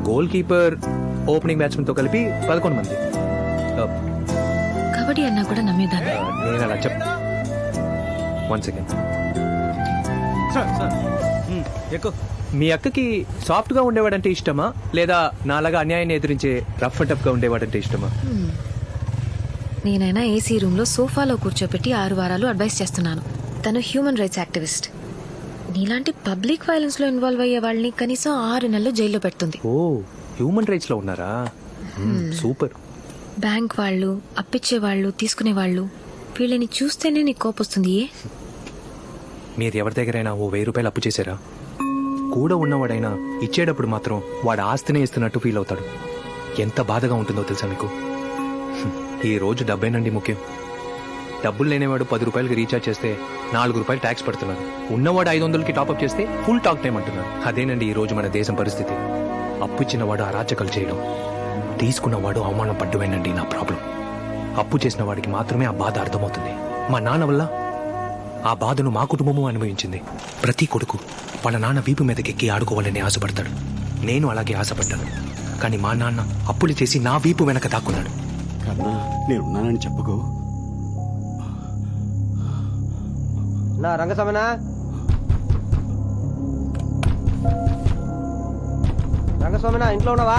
Goal keeper opening batsmen తో కలిపి 11 మంది. కబడ్డీ అన్నా కూడా నమ్మేదాన్ని. నేను అలా చెప్ 1 సెకండ్. ఎక్కువ మీ అక్కకి సాఫ్ట్ గా ఉండేవాడంటే ఇష్టమా లేదా నాలాగా అన్యాయాన్ని ఎదిరించే రఫ్ అండ్ టఫ్ గా ఉండేవాడంటే ఇష్టమా? నేనైనా ఏసీ రూమ్ లో సోఫాలో కూర్చోపెట్టి 6 వారాలు అడ్వైస్ చేస్తున్నాను. తను హ్యూమన్ రైట్స్ యాక్టివిస్ట్. నీలాంటి పబ్లిక్ వైలెన్స్ లో ఇన్వాల్వ్ అయ్యే వాళ్ళని కనీసం 6 నెలలు జైల్లో పెడుతుంది. ఓ హ్యూమన్ రైట్స్ లో ఉన్నారా? సూపర్. బ్యాంక్ వాళ్ళు, అప్పిచ్చే వాళ్ళు, తీసుకునే వాళ్ళు, వీళ్ళని చూస్తేనే నీకు కోపొస్తుంది. మీరు ఎవరి దగ్గరైనా ఓ 1000 రూపాయలు అప్పు చేశారా? కూడా ఉన్నవాడైనా ఇచ్చేటప్పుడు మాత్రం వాడు ఆస్తినే ఇస్తున్నట్టు ఫీల్ అవుతాడు. ఎంత బాధగా ఉంటుందో తెలుసా మీకు? ఈ రోజు డబ్బేనండి ముఖ్యం. డబ్బులు లేనివాడు 10 రూపాయలకి రీఛార్జ్ చేస్తే 4 రూపాయలు ట్యాక్స్ పడుతున్నారు. ఉన్నవాడు 500కి టాప్అప్ చేస్తే ఫుల్ టాక్ టైం అంటున్నారు. అదేనండి ఈ రోజు మన దేశం పరిస్థితి. అప్పు ఇచ్చినవాడు అరాచకాలు చేయడం, తీసుకున్నవాడు అవమానం పడ్డమేనండి నా ప్రాబ్లం. అప్పు చేసిన వాడికి మాత్రమే ఆ బాధ అర్థమవుతుంది. మా నాన్న వల్ల ఆ బాధను మా కుటుంబము అనుభవించింది. ప్రతి కొడుకు వాళ్ళ నాన్న వీపు మీదకెక్కి ఆడుకోవాలని ఆశపడతాడు. నేను అలాగే ఆశపడ్డాను. కానీ మా నాన్న అప్పులు చేసి నా వీపు వెనక దాక్కున్నాడు. కన్నా నేనున్నానని చెప్పుకో. నా రంగస్వామినా, రంగస్వామినా ఇంట్లో ఉన్నావా?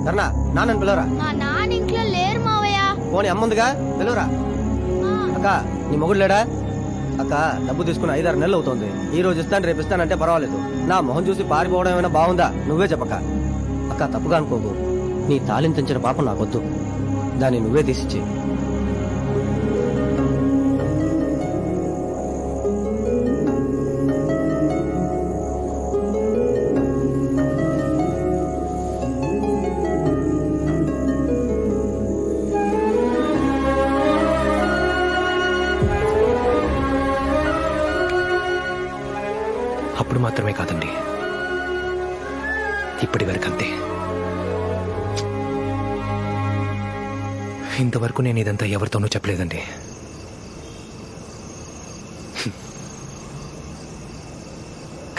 సరేనా నాన్న పిలవరా. మా నాన్న ఇంట్లో లేరు మావయ్య. పోనీ అమ్ముందిగా పిలవరా. అక్క నీ మొగుడు లేడా? అక్క డబ్బు తీసుకుని 5-6 నెలలు అవుతుంది. ఈ రోజు ఇస్తాను రేపు ఇస్తానంటే పర్వాలేదు. నా మొహం చూసి పారిపోవడం ఏమైనా బాగుందా? నువ్వే చెప్పక. అక్క తప్పుగా అనుకోకు. నీ తాళిని తెంచిన పాపం నాకొద్దు. దాన్ని నువ్వే తీసిచ్చి. అప్పుడు మాత్రమే కాదండి, ఇప్పటి వరకు అంతే. ఇంతవరకు నేను ఇదంతా ఎవరితోనూ చెప్పలేదండి.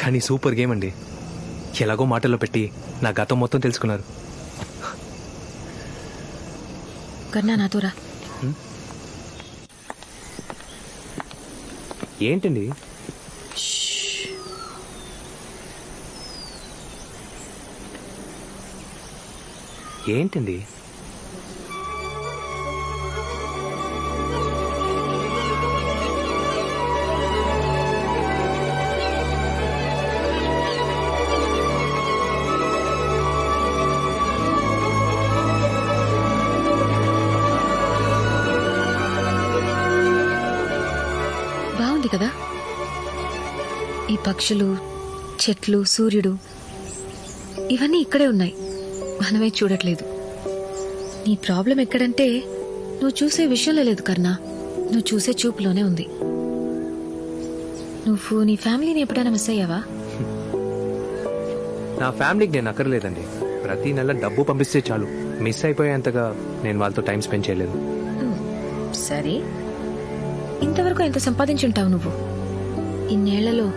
కానీ సూపర్ గేమ్ అండి. ఎలాగో మాటల్లో పెట్టి నా గతం మొత్తం తెలుసుకున్నారు. కన్నా నాతో రా. ఏంటండి? ఏంటండి? బాగుంది కదా? ఈ పక్షులు, చెట్లు, సూర్యుడు ఇవన్నీ ఇక్కడే ఉన్నాయి. మనమే చూడట్లేదు. నీ ప్రాబ్లం ఎక్కడంటే నువ్వు చూసే విషయంలో లేదు కర్ణా, నువ్వు చూసే చూపులోనే ఉంది. నువ్వు నీ ఫ్యామిలీని ఎప్పుడైనా మిస్ అయ్యావా? నా ఫ్యామిలీకి నేను అక్కర్లేదండి. ప్రతి నెల డబ్బు పంపిస్తే చాలు. మిస్ అయిపోయేంతగా నేను వాళ్ళతో టైం స్పెండ్ చేయలేదు. సరే, ఇంతవరకు ఎంత సంపాదించుంటావు నువ్వు? ఇన్నేళ్లలో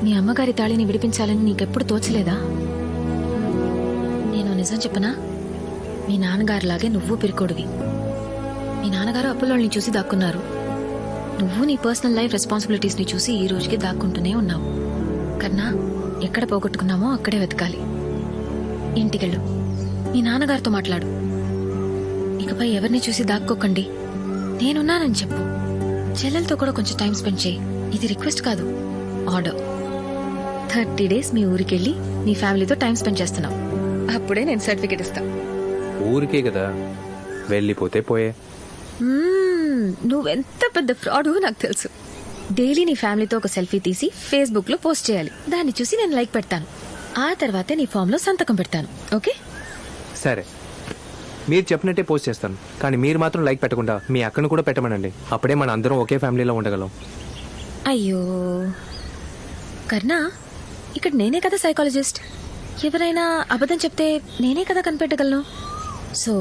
మీ అమ్మగారి తాళిని విడిపించాలని నీకెప్పుడు తోచలేదా? నేను నిజం చెప్పనా? మీ నాన్నగారిలాగే నువ్వు పిరికోడివి. మీ నాన్నగారు అప్పులోని చూసి దాక్కున్నారు. నువ్వు నీ పర్సనల్ లైఫ్ రెస్పాన్సిబిలిటీస్ ని చూసి ఈ రోజుకి దాక్కుంటూనే ఉన్నావు. కన్నా, ఎక్కడ పోగొట్టుకున్నామో అక్కడే వెతకాలి. ఇంటికెళ్ళు, మీ నాన్నగారితో మాట్లాడు. ఇకపై ఎవరిని చూసి దాక్కోకండి. నేనున్నానని చెప్పు. చెల్లెలతో కూడా కొంచెం టైం స్పెండ్ చేయి. ఇది రిక్వెస్ట్ కాదు, ఆర్డర్. 30 days మీ ఊరికెళ్ళి నీ ఫ్యామిలీతో టైం స్పెండ్ చేస్తున్నావు. అప్పుడే నేను సర్టిఫికేట్ ఇస్తా. ఊరికే కదా, వెళ్ళిపోతే పోయే. నువ్వెంత పెద్ద ఫ్రాడ్ నాకు తెలుసు. డైలీ నీ ఫ్యామిలీతో ఒక సెల్ఫీ తీసి ఫేస్బుక్ లో పోస్ట్ చేయాలి. దాన్ని చూసి నేను లైక్ పెడతాను. ఆ తర్వాతే నీ ఫామ్ లో సంతకం పెడతాను. ఓకే? సరే, మీరు చెప్పినట్టే పోస్ట్ చేస్తాను. కానీ మీరు మాత్రం లైక్ పెట్టకుండా మీ అక్కను కూడా పెట్టమనండి. అప్పుడే మన అందరం ఒకే ఫ్యామిలీలో ఉండగలం. అయ్యో కర్ణా, ఇక్కడ నేనే కదా సైకాలజిస్ట్. ఎవరైనా అబద్ధం చెప్తే నేనే కదా కనిపెట్టగలను. సో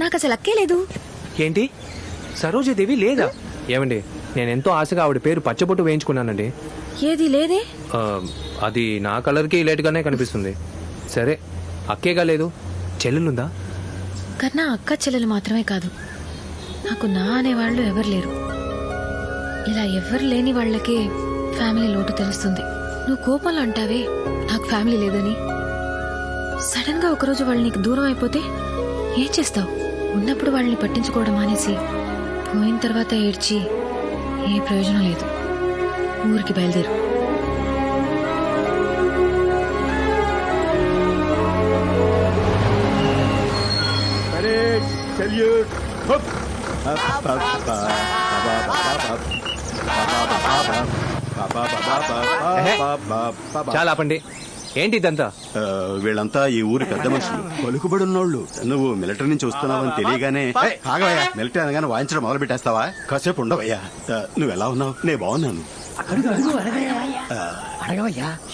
నాకు అసలు అక్కే లేదు. ఏంటి, సరోజాదేవి లేదా? ఏమండి, నేను ఎంతో ఆశగా ఆవిడ పేరు పచ్చబొట్టు వేయించుకున్నానండి. ఏది లేదే? అది నా కలర్కి లేట్గానే కనిపిస్తుంది. సరే అక్కేగా లేదు, చెల్లెలుందా? కన్నా అక్క చెల్లెలు మాత్రమే కాదు, నాకు నా అనేవాళ్ళు ఎవరు లేరు. ఇలా ఎవరు లేని వాళ్ళకే ఫ్యామిలీ లోటు తెలుస్తుంది. నువ్వు కోపంలో అంటావే నాకు ఫ్యామిలీ లేదని. సడన్ గా ఒకరోజు వాళ్ళు నీకు దూరం అయిపోతే ఏం చేస్తావు? ఉన్నప్పుడు వాళ్ళని పట్టించుకోవడం మానేసి పోయిన తర్వాత ఏడ్చి ఏ ప్రయోజనం లేదు. ఊరికి బయలుదేరు. చాలా ఆపండి. ఏంటి ఇదంతా? వీళ్ళంతా ఈ ఊరి పెద్ద మనుషులు, పలుకుబడి ఉన్నోళ్ళు. నువ్వు మిలిటరీ నుంచి వస్తున్నావని తెలియగానే ఆగవయ్యా, మిలిటరీ అనగానే వాయించడం మొదలు పెట్టేస్తావా? కాసేపు ఉండవయ్యా. నువ్వు ఎలా ఉన్నావు? నేను బాగున్నాను.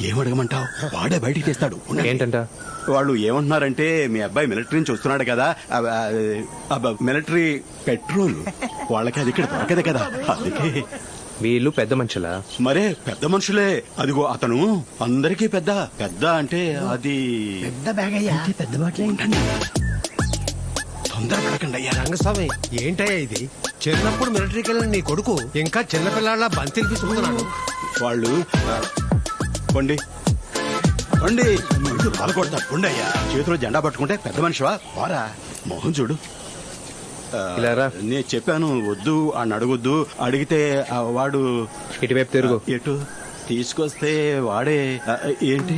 ఏం అడగమంటావు? వాడే బయటికి తెస్తాడు. ఏంటంట? వాళ్ళు ఏమంటున్నారంటే మీ అబ్బాయి మిలిటరీ నుంచి వస్తున్నాడు కదా, మిలిటరీ పెట్రోల్ వాళ్ళకి అది ఇక్కడ దొరకదు కదా, అందుకే. వీళ్ళు పెద్ద మనుషులా? మరే పెద్ద మనుషులే. అదిగో అతను అందరికీ పెద్ద. పెద్ద అంటే అది పెద్ద బ్యాగ్ అయ్యా, పెద్ద బాటలే. తొందరపడకండి అయ్యా. రంగస్వామి, ఏంటయ్యా ఇది? చిన్నప్పుడు మిలిటరీకి వెళ్ళిన నీ కొడుకు ఇంకా చిన్నపిల్లాళ్ళ బంతి తినిపిస్తున్నాడు. వాళ్ళు పండి పండి పాలకొడతా పండయ్యా. చేతిలో జెండా పట్టుకుంటే పెద్ద మనిషివా? వారా మోహన్ చూడు. ఇలా రా. నేను చెప్పాను వద్దు అని అడగొద్దు. అడిగితే వాడు ఇటువైపు తిరుగు. ఎటు తీసుకొస్తే వాడే ఏంటి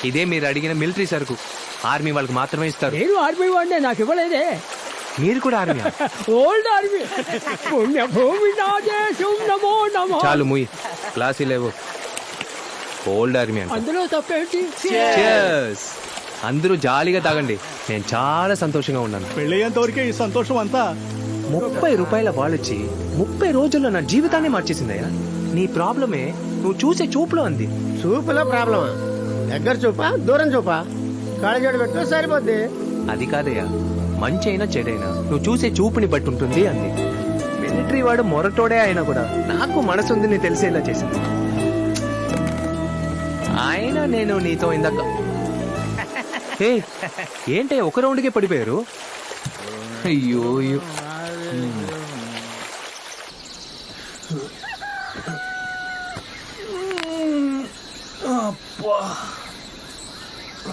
ఇదే మీరు అడిగిన మిలిటరీ సరుకు. ఆర్మీ వాళ్ళకి మాత్రమే ఇస్తారు. నేను ఆర్మీ వాడినే, నాకు ఇవ్వలేదే. మీరు కూడా ఆర్మీ? Old army. పుణ్యభూమి నా దేశం, నమో నమో. చాలు ముయ్, క్లాస్ లేవు. ఓల్డ్ ఆర్మీ అంటే. అందులో తప్పేంటి? Cheers. అందరూ జాలీగా తాగండి. నేను చాలా సంతోషంగా ఉన్నాను. పెళ్ళయ్యేంత వరకే ఈ సంతోషం అంతా. 30 రూపాయల వాళ్ళొచ్చి 30 రోజుల్లో నా జీవితాన్ని మార్చేసిందయ్యా. నీ ప్రాబ్లమే నువ్వు చూసే చూపులో అంది. చూపులో ప్రాబ్లమా? దగ్గర చూపా దూరం చూపా? కాళ్ళజోడు పెట్టు సరిపోద్ది. అది కాదయ్యా, మంచి అయినా చెడైనా నువ్వు చూసే చూపుని బట్టి ఉంటుంది అంది. మిలిటరీ వాడు మొరటోడే అయినా కూడా నాకు మనసు ఉంది నీ తెలిసేలా చేసింది. అయినా నేను నీతో ఇందాక ఏంటే ఒక రౌండ్కే పడిపోయారు? అయ్యో అయ్యో.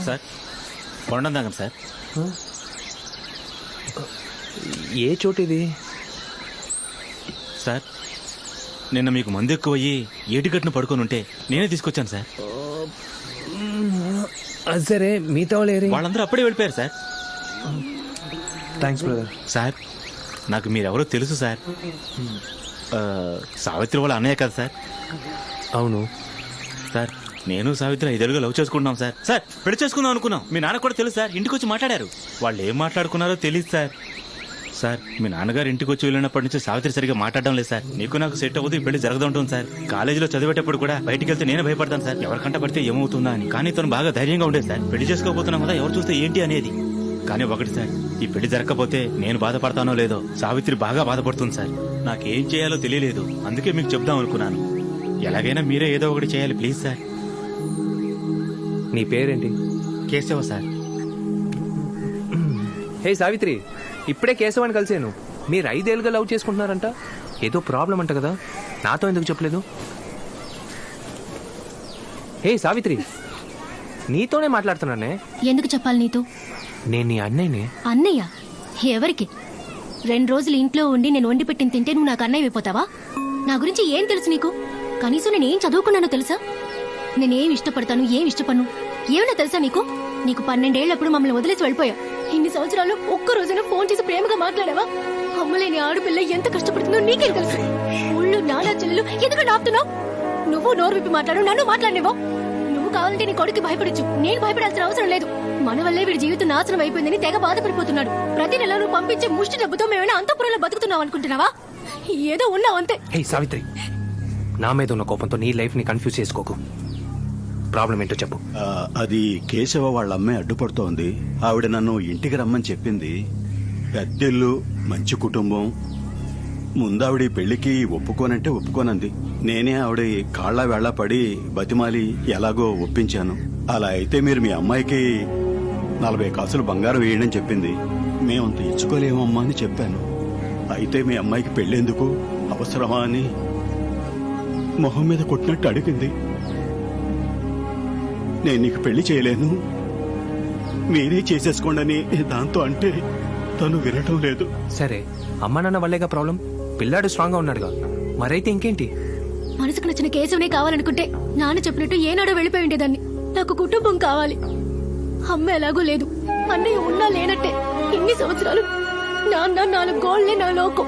Sir కొండం తాగం sir. ఏ చోటు ఇది? సార్ నిన్న మీకు మందు ఎక్కువయ్యి ఏటిగట్టును పడుకొని ఉంటే నేనే తీసుకొచ్చాను సార్. సరే మీతో లేరు? వాళ్ళందరూ అప్పుడే వెళ్ళిపోయారు సార్. Thanks brother. సార్ నాకు మీరెవరో తెలుసు సార్. సావిత్రి వాళ్ళ అన్నయ్య కదా సార్? అవును సార్, నేను సావిత్రి 5 ఏళ్ళుగా లవ్ చేసుకుంటున్నాం సార్. సార్ పెళ్లి చేసుకుందాం అనుకున్నాం. మీ నాన్న కూడా తెలుసు సార్. ఇంటికి వచ్చి మాట్లాడారు. వాళ్ళు ఏం మాట్లాడుకున్నారో తెలియదు సార్. సార్ మీ నాన్నగారు ఇంటికి వచ్చి వెళ్ళినప్పటి నుంచి సావిత్రి సరిగా మాట్లాడడం లేదు సార్. నీకు నాకు సెట్ అవ్వదు, ఈ పెళ్లి జరగదుంటుంది సార్. కాలేజీలో చదివేటప్పుడు కూడా బయటికి వెళ్తే నేనే భయపడతాను సార్, ఎవరికంట పడితే ఏమవుతుందా అని. కానీ తను బాగా ధైర్యంగా ఉండేది సార్. పెళ్లి చేసుకోబోతున్నాం కదా, ఎవరు చూస్తే ఏంటి అనేది. కానీ ఒకటి సార్, ఈ పెళ్లి జరగకపోతే నేను బాధపడతానో లేదో సావిత్రి బాగా బాధపడుతుంది సార్. నాకేం చేయాలో తెలియలేదు, అందుకే మీకు చెప్దాం అనుకున్నాను. ఎలాగైనా మీరే ఏదో ఒకటి చేయాలి ప్లీజ్ సార్. నీ పేరేంటి? కేశవ సార్. హే సావిత్రి, ఇప్పుడే కేశవాన్ని కలిసాను. మీరు 5 ఏళ్ళుగా లవ్ చేసుకుంటున్నారంట. ఏదో ప్రాబ్లం అంట కదా, నాతో ఎందుకు చెప్పలేదు? హే సావిత్రి, నీతోనే మాట్లాడుతున్నానే. ఎందుకు చెప్పాలి నీతో? నేను నీ అన్నయ్యనే. అన్నయ్య? ఎవరికి? 2 రోజులు ఇంట్లో ఉండి నేను వండి పెట్టిన తింటే నువ్వు నాకు అన్నయ్య అయిపోతావా? నా గురించి ఏం తెలుసు నీకు? కనీసం నేనేం చదువుకున్నానో తెలుసా? నేనేం ఇష్టపడతాను, ఏం ఇష్టపడను ఏమన్నా తెలుసా నీకు? నీకు 12 ఏళ్లప్పుడు మమ్మల్ని వదిలేసి వెళ్ళిపోయా. ఇన్ని సంవత్సరాలు ఒక్క రోజున ఫోన్ చేసి ప్రేమగా మాట్లాడావా? అమ్మలేని ఆడపిల్ల ఎంత కష్టపడుతుందో నీకేం తెలుసు? ఊళ్ళో నానా చెల్లెలు ఎందుకు ఆపుతున్నావు? నువ్వు నోరు విప్పి మాట్లాడు, నన్ను మాట్లాడినేవో. నువ్వు కావాలంటే నీ కొడుకు భయపడచ్చు, నేను భయపడాల్సిన అవసరం లేదు. మన వల్లే వీడి జీవితం నాశనం అయిపోయిందని తెగ బాధపడిపోతున్నాడు. ప్రతి నెల నువ్వు పంపించే ముష్టి డబ్బుతో మేమైనా అంతఃపురంలో బతుకుతున్నావు అనుకుంటున్నావా? ఏదో ఉన్నావు అంతే. హే సావిత్రి, నా మీద ఉన్న కోపంతో నీ లైఫ్ ని కన్ఫ్యూజ్ చేసుకోకు. ప్రాబ్లం ఏంటో చెప్పు. అది కేశవ వాళ్ళ అమ్మాయి అడ్డుపడుతోంది. ఆవిడ నన్ను ఇంటికి రమ్మని చెప్పింది. పెద్దిల్లు, మంచి కుటుంబం, ముందావిడ పెళ్లికి ఒప్పుకోనంటే ఒప్పుకోనంది. నేనే ఆవిడ కాళ్ళ వేళ్ల పడి బతిమాలి ఎలాగో ఒప్పించాను. అలా అయితే మీరు మీ అమ్మాయికి 40 కాసులు బంగారం వేయండి చెప్పింది. మేమంత ఇచ్చుకోలేమమ్మా అని చెప్పాను. అయితే మీ అమ్మాయికి పెళ్ళేందుకు అవసరమా అని మొహం మీద కొట్టినట్టు అడిగింది. నేను నీకు పెళ్లి చేయలేను, మీరే చేసేసుకోండి దాంతో అంటే తను వినటం లేదు. సరే అమ్మా నాన్న వల్లేగా ప్రాబ్లం, పిల్లాడు స్ట్రాంగ్ గా ఉన్నాడుగా, మరైతే ఇంకేంటి? మనసుకు నచ్చిన కేశవనే కావాలనుకుంటే నాన్న చెప్పినట్టు ఏనాడో వెళ్ళిపోయి ఉండేదాన్ని. నాకు కుటుంబం కావాలి. అమ్మ ఎలాగో లేదు, అన్నయ్య ఉన్నా లేనట్టే. ఇన్ని సంవత్సరాలు నాన్న 4 గోళ్లే నా లోకం.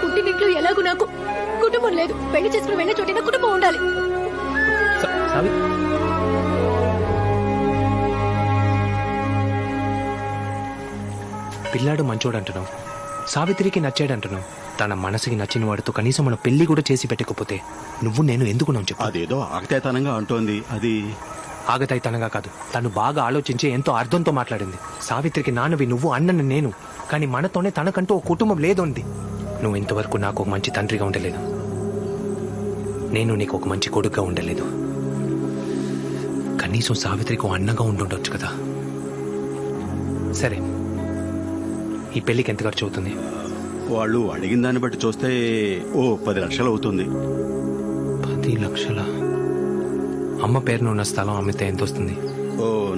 పుట్టినింట్లో ఎలాగో నాకు కుటుంబం లేదు. పెళ్లి చేసుకుని వెళ్ళే చోట కుటుంబం ఉండాలి. పిల్లాడు మంచోడు అంటున్నావు, సావిత్రికి నచ్చాడంటున్నావు. తన మనసుకి నచ్చిన వాడితో కనీసం మనం పెళ్లి కూడా చేసి పెట్టకపోతే నువ్వు నేను ఎందుకున్నావు చెప్పు. అదేదో ఆగతేతనంగా అంటోంది. అది ఆగతాయితనంగా కాదు, తను బాగా ఆలోచించి ఎంతో అర్థంతో మాట్లాడింది. సావిత్రికి నాన్నవి నువ్వు, అన్నని నేను. కానీ మనతోనే తనకంటూ ఒక కుటుంబం లేదుంది. నువ్వు ఇంతవరకు నాకు ఒక మంచి తండ్రిగా ఉండలేదు, నేను నీకు ఒక మంచి కొడుకుగా ఉండలేదు. కనీసం సావిత్రికి అన్నగా ఉండుండొచ్చు కదా. సరే, ఈ పెళ్లికి ఎంత ఖర్చు అవుతుంది? వాళ్ళు అడిగిన దాన్ని బట్టి చూస్తే 10 లక్షలు అవుతుంది. 10 లక్షల? అమ్మ పేరున ఉన్న స్థలం అమ్మితే ఎంత వస్తుంది?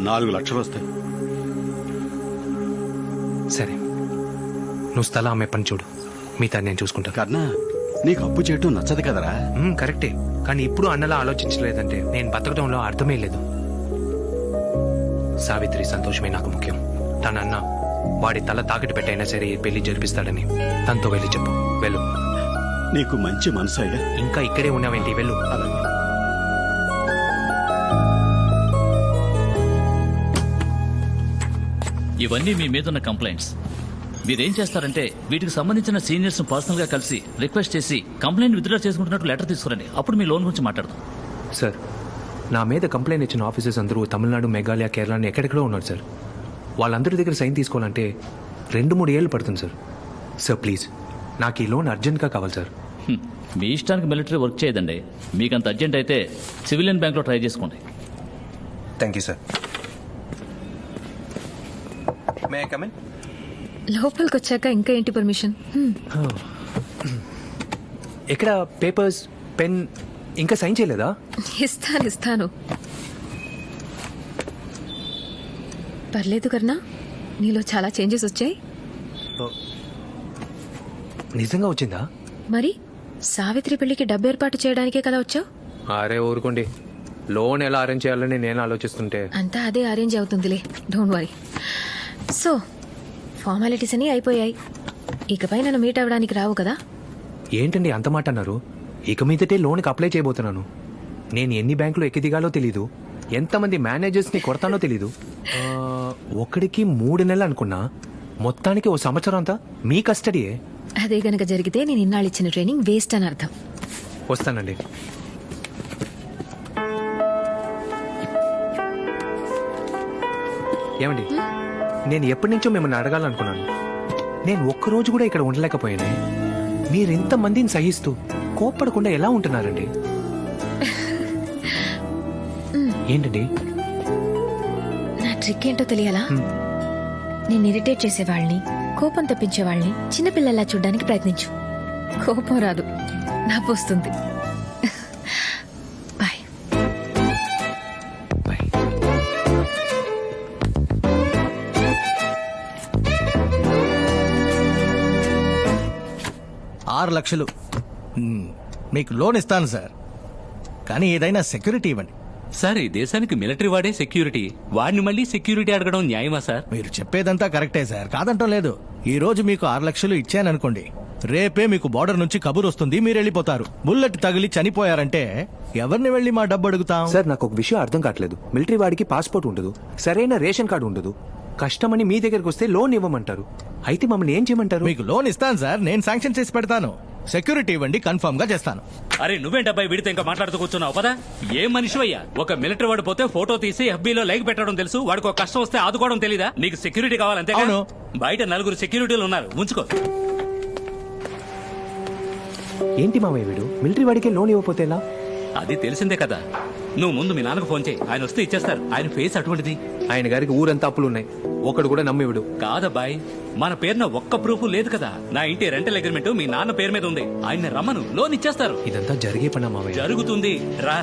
4 లక్షలు వస్తాయి. సరే, నువ్వు స్థలం అమ్మే పని చూడు, మిగతా నేను చూసుకుంటా. కర్ణ, నీకు అప్పు చేయటం నచ్చదు కదరా? కరెక్టే, కానీ ఇప్పుడు అన్నలా ఆలోచించలేదంటే నేను బతకడంలో అర్థమే లేదు. సావిత్రి సంతోషమే నాకు ముఖ్యం. తన అన్న వాడి తల తాకట్టు పెట్టైనా సరే ఈ పెళ్లి జరిపిస్తాడని తనతో వెళ్ళి చెప్పు. వెళ్ళు. నీకు మంచి మనసు అయ్యా. ఇంకా ఇక్కడే ఉన్నావేంటి? వెళ్ళు. అలాగే. ఇవన్నీ మీ మీదున్న కంప్లైంట్స్. మీరేం చేస్తారంటే వీటికి సంబంధించిన సీనియర్స్ పర్సనల్ గా కలిసి రిక్వెస్ట్ చేసి కంప్లైంట్ విత్డ్రా చేసుకుంటున్నట్టు లెటర్ తీసుకురండి. అప్పుడు మీ లోన్ గురించి మాట్లాడదాం. సార్, నా మీద కంప్లైంట్ ఇచ్చిన ఆఫీసర్స్ అందరూ తమిళనాడు, మేఘాలయ, కేరళ అని ఎక్కడెక్కడో ఉన్నారు సార్. వాళ్ళందరి దగ్గర సైన్ తీసుకోవాలంటే 2-3 ఏళ్ళు పడుతుంది సార్. సార్ ప్లీజ్, నాకు ఈ లోన్ అర్జెంట్గా కావాలి సార్. మీ ఇష్టానికి మిలిటరీ వర్క్ చేయదండి. మీకు అంత అర్జెంట్ అయితే సివిలియన్ బ్యాంక్లో ట్రై చేసుకోండి. Thank you sir. May I come in? లోపలికి వచ్చాక ఇంకా ఏంటి పర్మిషన్? ఎక్కడ పేపర్స్, పెన్ ఇంకా సైన్ చేయలేదా? ఇస్తాను. పర్లేదు కర్ణా, నీలో చాలా చేంజెస్ వచ్చాయి. నిజంగా వచ్చిందా? మరి సావిత్రి పెళ్లికి డబ్బు ఏర్పాటు చేయడానికే కదా వచ్చావు? అరే ఊరుకోండి, లోన్ ఎలా అరేంజ్ చేయాలని నేను ఆలోచిస్తుంటే. అంతా అదే అరేంజ్ అవుతుందిలే, డోంట్ వరీ. సో ఫార్మాలిటీస్ అన్నీ అయిపోయాయి. ఇకపై నన్ను మీట్ అవ్వడానికి రావు కదా? ఏంటండి అంత మాట అన్నారు? ఇక మీదటే లోన్కి అప్లై చేయబోతున్నాను. నేను ఎన్ని బ్యాంకులు ఎక్కి దిగాలో తెలీదు, ఎంతమంది మేనేజర్స్ని కొడతానో తెలీదు. ఒకడికి 3 నెలలు అనుకున్నా, మొత్తానికి 1 సంవత్సరం అంతా మీ కస్టడీయే. అదే గనక జరిగితే నేను ఇన్నాళ్ళు ఇచ్చిన ట్రైనింగ్ వేస్ట్ అని అర్థం. వస్తానండి. ఏమండి, నేను ఎప్పటి నుంచో మిమ్మల్ని అడగాలనుకున్నాను. నేను ఒక్కరోజు కూడా ఇక్కడ ఉండలేకపోయాను. మీరెంత మందిని సహిస్తూ కోప్పడకుండా ఎలా ఉంటున్నారండి? ఏంటండి నా ట్రిక్ ఏంటో తెలియాలా? నేను ఇరిటేట్ చేసేవాళ్ళని, కోపం తెప్పించేవాళ్ళని చిన్నపిల్లలా చూడడానికి ప్రయత్నించు. కోపం రాదు, నవ్వు వస్తుంది. బాయ్. బాయ్. 6 లక్షలు మీకు లోన్ ఇస్తాను సార్, కానీ ఏదైనా సెక్యూరిటీ ఇవ్వండి. సార్, ఈ దేశానికి మిలిటరీ వాడే సెక్యూరిటీ, వాడిని మళ్ళీ సెక్యూరిటీ అడగడం న్యాయమా సార్? మీరు చెప్పేదంతా కరెక్టే సార్, కాదంటం లేదు. ఈ రోజు మీకు 6 లక్షలు ఇచ్చాననుకోండి, రేపే మీకు బార్డర్ నుంచి కబురు వస్తుంది, మీరు వెళ్ళిపోతారు. బుల్లెట్ తగిలి చనిపోయారంటే ఎవరిని వెళ్ళి మా డబ్బు అడుగుతాం? సార్, నాకు ఒక విషయం అర్థం కావట్లేదు. మిలిటరీ వాడికి పాస్పోర్ట్ ఉండదు, సరైన రేషన్ కార్డు ఉండదు. కష్టమని మీ దగ్గరకు వస్తే లోన్ ఇవ్వమంటారు. అయితే మమ్మల్ని ఏం చేయమంటారు? మీకు లోన్ ఇస్తాను సార్, నేను శాంక్షన్ చేసి పెడతాను. సెక్యూరిటీ ఇవ్వండి, కన్ఫర్మ్ గా చేస్తాను. అరే నువ్వేంటబ్బాయి వీడితో ఇంకా మాట్లాడుతూ కూర్చున్నావు పదా? ఏం మనిషి అయ్యా? ఒక మిలిటరీ వాడు పోతే ఫోటో తీసి FB లో లైక్ పెట్టడం తెలుసు, వాడికి ఒక కష్టం వస్తే ఆదుకోవడం తెలీదా? నీకు సెక్యూరిటీ కావాలంతే. అవును. బయట 4 సెక్యూరిటీలు ఉన్నారు, ఉంచుకో. ఏంటి మామయ్య వీడు మిలిటరీ వాడికే లోన్ ఇవ్వకపోతే ఎలా? అది తెలిసిందే కదా. నువ్వు ముందు మీ నాన్నకు ఫోన్ చేయి, ఆయన వస్తే ఇచ్చేస్తారు. ఆయన ఫేస్ అటువంటిది. ఆయన గారికి ఊరంతా అప్పులు ఉన్నాయి, ఒకడు కూడా నమ్మివిడు. కాదబ్బాయ్, మన పేరున ఒక్క ప్రూఫ్ లేదు కదా. నా ఇంటి రెంటల్ అగ్రిమెంట్ మీ నాన్న పేరు మీద ఉంది. ఆయన రమ్మను, లోన్ ఇచ్చేస్తారు. ఇదంతా జరిగే పనా మామయ్య? జరుగుతుంది, రా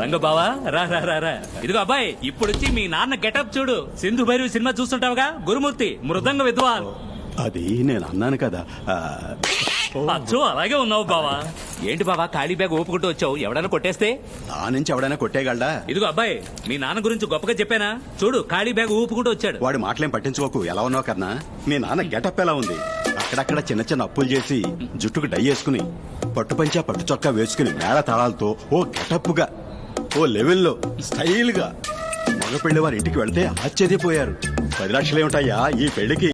రంగ బావా, రా రా రా రా. ఇదిగో అబ్బాయి, ఇప్పుడు వచ్చి మీ నాన్న గెటప్ చూడు. సింధు భైరవి సినిమా చూస్తుంటావుగా, గురుమూర్తి మృదంగ విద్వాన్. అది నేను అన్నాను కదా. అచ్చో అలాగే ఉన్నావు బావా. ఏంటి బావా ఖాళీ బ్యాగ్ ఊపుకుంటూ వచ్చావు? ఎవడైనా కొట్టేస్తే? నా నుంచి ఎవడైనా కొట్టేయగలడా? ఇదిగో అబ్బాయి, మీ నాన్న గురించి గొప్పగా చెప్పానా? చూడు, ఖాళీ బ్యాగ్ ఊపుకుంటూ వచ్చాడు. వాడి మాటలేం పట్టించుకోకు. ఎలా ఉన్నావు కన్నా? మీ నాన్న గెటప్ ఎలా ఉంది? అక్కడక్కడ చిన్న చిన్న అప్పులు చేసి జుట్టుకు డై వేసుకుని పట్టుపంచా పట్టు చొక్కా వేసుకుని మేళ తాళాలతో ఓ గెటప్ గా, ఓ లెవెల్లో స్టైల్ గా మగ పెళ్లి వారి ఇంటికి వెళ్తే ఆశ్చర్యపోయారు. 10 లక్షలేమిటయ్యా ఈ పెళ్లికి?